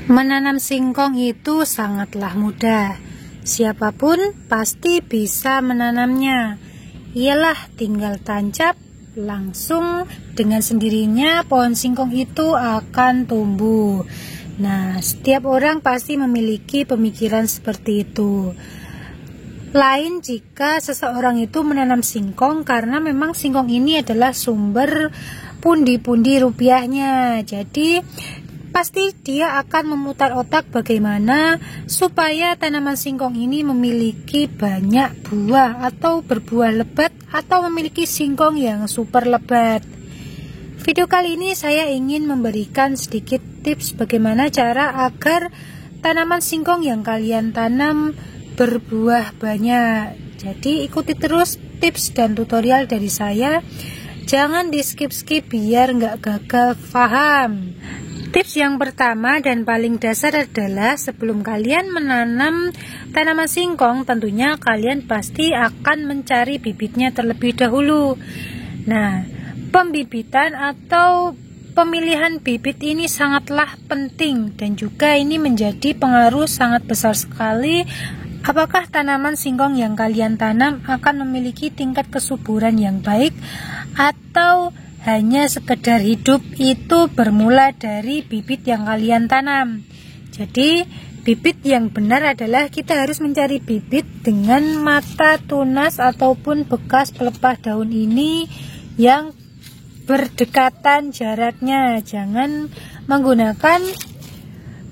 Menanam singkong itu sangatlah mudah. Siapapun pasti bisa menanamnya. Ialah tinggal tancap, langsung dengan sendirinya pohon singkong itu akan tumbuh. Nah, setiap orang pasti memiliki pemikiran seperti itu. Lain jika seseorang itu menanam singkong karena memang singkong ini adalah sumber pundi-pundi rupiahnya. Jadi pasti dia akan memutar otak bagaimana supaya tanaman singkong ini memiliki banyak buah atau berbuah lebat atau memiliki singkong yang super lebat. Video kali ini saya ingin memberikan sedikit tips bagaimana cara agar tanaman singkong yang kalian tanam berbuah banyak. Jadi ikuti terus tips dan tutorial dari saya. Jangan di skip-skip biar nggak gagal paham. Tips yang pertama dan paling dasar adalah sebelum kalian menanam tanaman singkong, tentunya kalian pasti akan mencari bibitnya terlebih dahulu. Nah, pembibitan atau pemilihan bibit ini sangatlah penting dan juga ini menjadi pengaruh sangat besar sekali apakah tanaman singkong yang kalian tanam akan memiliki tingkat kesuburan yang baik atau hanya sekedar hidup itu bermula dari bibit yang kalian tanam. Jadi bibit yang benar adalah kita harus mencari bibit dengan mata tunas ataupun bekas pelepah daun ini yang berdekatan jaraknya. Jangan menggunakan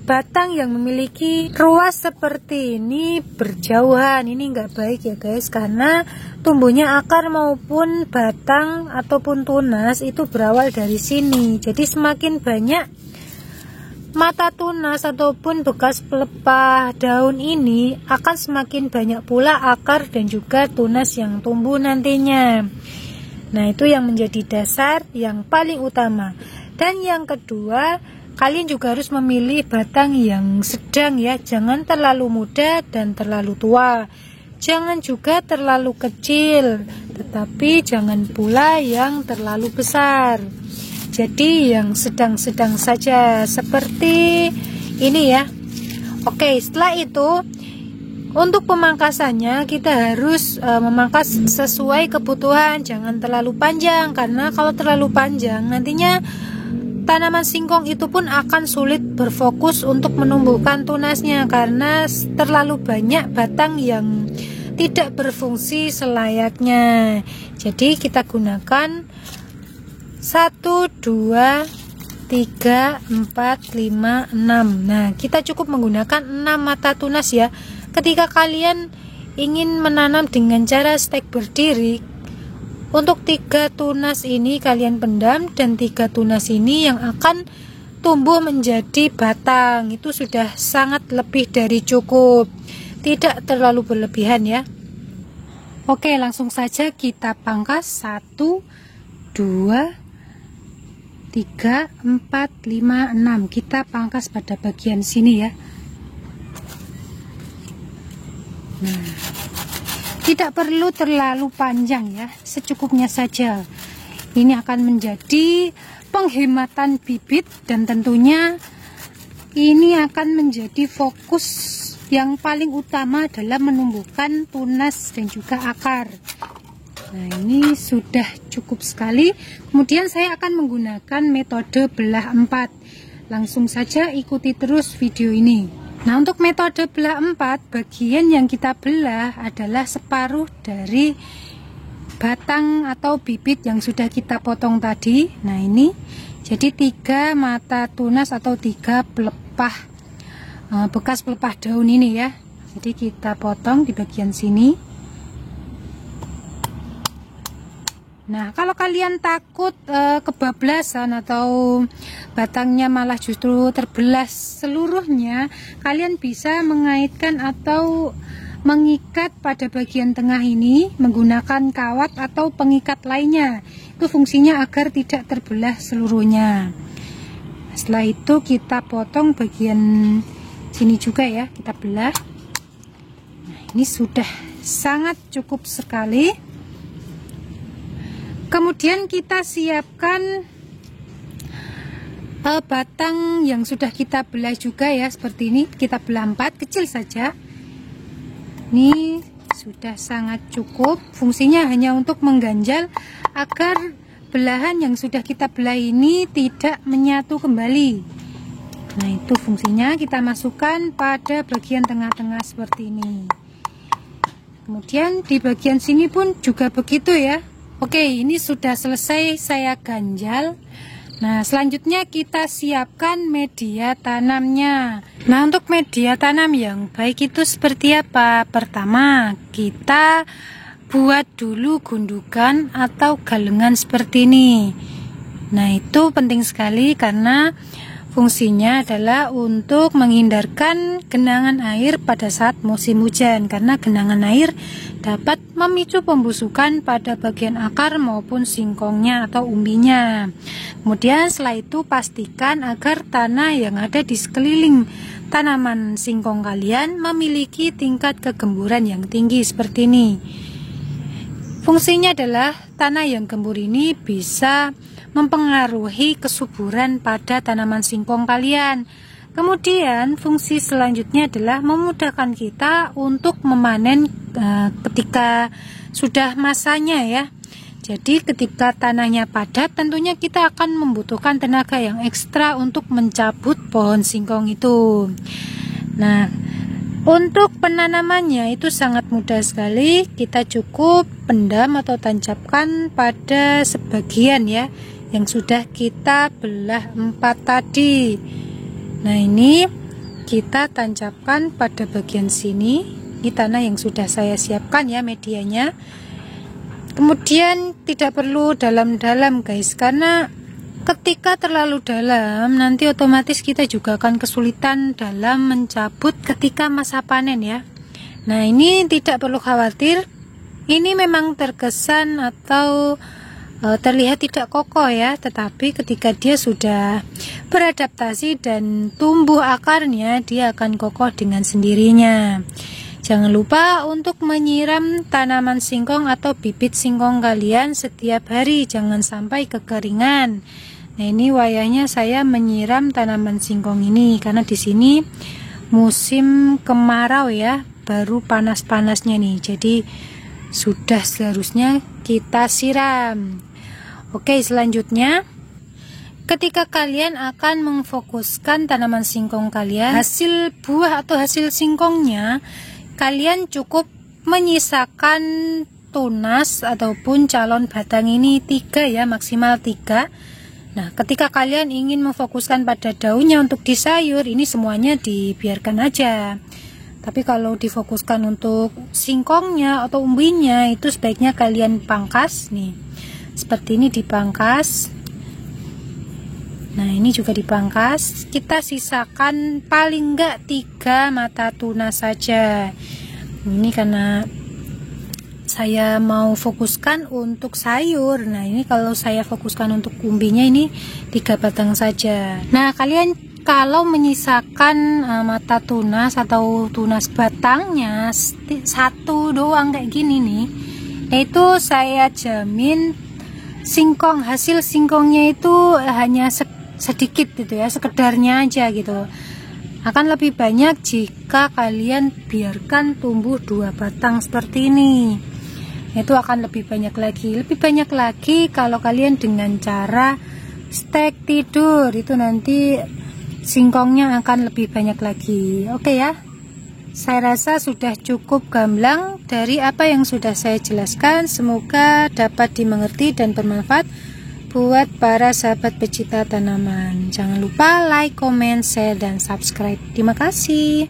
batang yang memiliki ruas seperti ini berjauhan. Ini enggak baik ya guys, karena tumbuhnya akar maupun batang ataupun tunas itu berawal dari sini. Jadi semakin banyak mata tunas ataupun bekas pelepah daun ini, akan semakin banyak pula akar dan juga tunas yang tumbuh nantinya. Nah, itu yang menjadi dasar yang paling utama. Dan yang kedua, kalian juga harus memilih batang yang sedang ya, jangan terlalu muda dan terlalu tua. Jangan juga terlalu kecil, tetapi jangan pula yang terlalu besar. Jadi yang sedang-sedang saja seperti ini ya. Oke, setelah itu untuk pemangkasannya kita harus memangkas sesuai kebutuhan. Jangan terlalu panjang, karena kalau terlalu panjang nantinya tanaman singkong itu pun akan sulit berfokus untuk menumbuhkan tunasnya karena terlalu banyak batang yang tidak berfungsi selayaknya. Jadi kita gunakan 1, 2, 3, 4, 5, 6. Nah, kita cukup menggunakan 6 mata tunas ya. Ketika kalian ingin menanam dengan cara stek berdiri, untuk 3 tunas ini kalian pendam dan 3 tunas ini yang akan tumbuh menjadi batang. Itu sudah sangat lebih dari cukup. Tidak terlalu berlebihan ya. Oke, langsung saja kita pangkas 1, 2, 3, 4, 5, 6. Kita pangkas pada bagian sini ya. Nah, tidak perlu terlalu panjang ya, secukupnya saja. Ini akan menjadi penghematan bibit dan tentunya ini akan menjadi fokus yang paling utama dalam menumbuhkan tunas dan juga akar. Nah, ini sudah cukup sekali. Kemudian saya akan menggunakan metode belah 4. Langsung saja ikuti terus video ini. Nah, untuk metode belah 4, bagian yang kita belah adalah separuh dari batang atau bibit yang sudah kita potong tadi. Nah, ini jadi 3 mata tunas atau 3 pelepah bekas pelepah daun ini ya. Jadi kita potong di bagian sini. Nah, kalau kalian takut kebablasan atau batangnya malah justru terbelah seluruhnya, kalian bisa mengaitkan atau mengikat pada bagian tengah ini menggunakan kawat atau pengikat lainnya. Itu fungsinya agar tidak terbelah seluruhnya. Setelah itu kita potong bagian sini juga ya, kita belah. Nah, ini sudah sangat cukup sekali. Kemudian kita siapkan batang yang sudah kita belah juga ya, seperti ini kita belah 4 kecil saja. Ini sudah sangat cukup, fungsinya hanya untuk mengganjal agar belahan yang sudah kita belah ini tidak menyatu kembali. Nah, itu fungsinya. Kita masukkan pada bagian tengah-tengah seperti ini. Kemudian di bagian sini pun juga begitu ya. Oke, ini sudah selesai saya ganjal. Nah, selanjutnya kita siapkan media tanamnya. Nah, untuk media tanam yang baik itu seperti apa? Pertama, kita buat dulu gundukan atau galengan seperti ini. Nah, itu penting sekali karena fungsinya adalah untuk menghindarkan genangan air pada saat musim hujan, karena genangan air dapat memicu pembusukan pada bagian akar maupun singkongnya atau umbinya. Kemudian setelah itu pastikan agar tanah yang ada di sekeliling tanaman singkong kalian memiliki tingkat kegemburan yang tinggi seperti ini. Fungsinya adalah tanah yang gembur ini bisa mempengaruhi kesuburan pada tanaman singkong kalian. Kemudian fungsi selanjutnya adalah memudahkan kita untuk memanen ketika sudah masanya ya. Jadi ketika tanahnya padat, tentunya kita akan membutuhkan tenaga yang ekstra untuk mencabut pohon singkong itu. Nah, untuk penanamannya itu sangat mudah sekali. Kita cukup pendam atau tancapkan pada sebagian ya yang sudah kita belah 4 tadi. Nah, ini kita tancapkan pada bagian sini. Ini tanah yang sudah saya siapkan ya medianya. Kemudian tidak perlu dalam-dalam guys, karena ketika terlalu dalam nanti otomatis kita juga akan kesulitan dalam mencabut ketika masa panen ya. Nah, ini tidak perlu khawatir. Ini memang terkesan atau terlihat tidak kokoh ya, tetapi ketika dia sudah beradaptasi dan tumbuh akarnya, dia akan kokoh dengan sendirinya. Jangan lupa untuk menyiram tanaman singkong atau bibit singkong kalian setiap hari, jangan sampai kekeringan. Nah, ini wayahnya saya menyiram tanaman singkong ini karena di sini musim kemarau ya, baru panas-panasnya nih, jadi sudah seharusnya kita siram. Oke, selanjutnya ketika kalian akan memfokuskan tanaman singkong kalian, hasil buah atau hasil singkongnya kalian cukup menyisakan tunas ataupun calon batang ini 3 ya, maksimal 3. Nah, ketika kalian ingin memfokuskan pada daunnya untuk di sayur, ini semuanya dibiarkan aja. Tapi kalau difokuskan untuk singkongnya atau umbinya, itu sebaiknya kalian pangkas nih. Seperti ini dipangkas. Nah, ini juga dipangkas. Kita sisakan paling enggak 3 mata tunas saja. Ini karena saya mau fokuskan untuk sayur. Nah, ini kalau saya fokuskan untuk umbinya ini 3 batang saja. Nah, kalian kalau menyisakan mata tunas atau tunas batangnya 1 doang kayak gini nih, itu saya jamin singkong, hasil singkongnya itu hanya sedikit gitu ya, sekedarnya aja gitu. Akan lebih banyak jika kalian biarkan tumbuh 2 batang seperti ini. Itu akan lebih banyak lagi kalau kalian dengan cara stek tidur, itu nanti singkongnya akan lebih banyak lagi. Oke ya, saya rasa sudah cukup gamblang dari apa yang sudah saya jelaskan. Semoga dapat dimengerti dan bermanfaat buat para sahabat pecinta tanaman. Jangan lupa like, comment, share, dan subscribe. Terima kasih.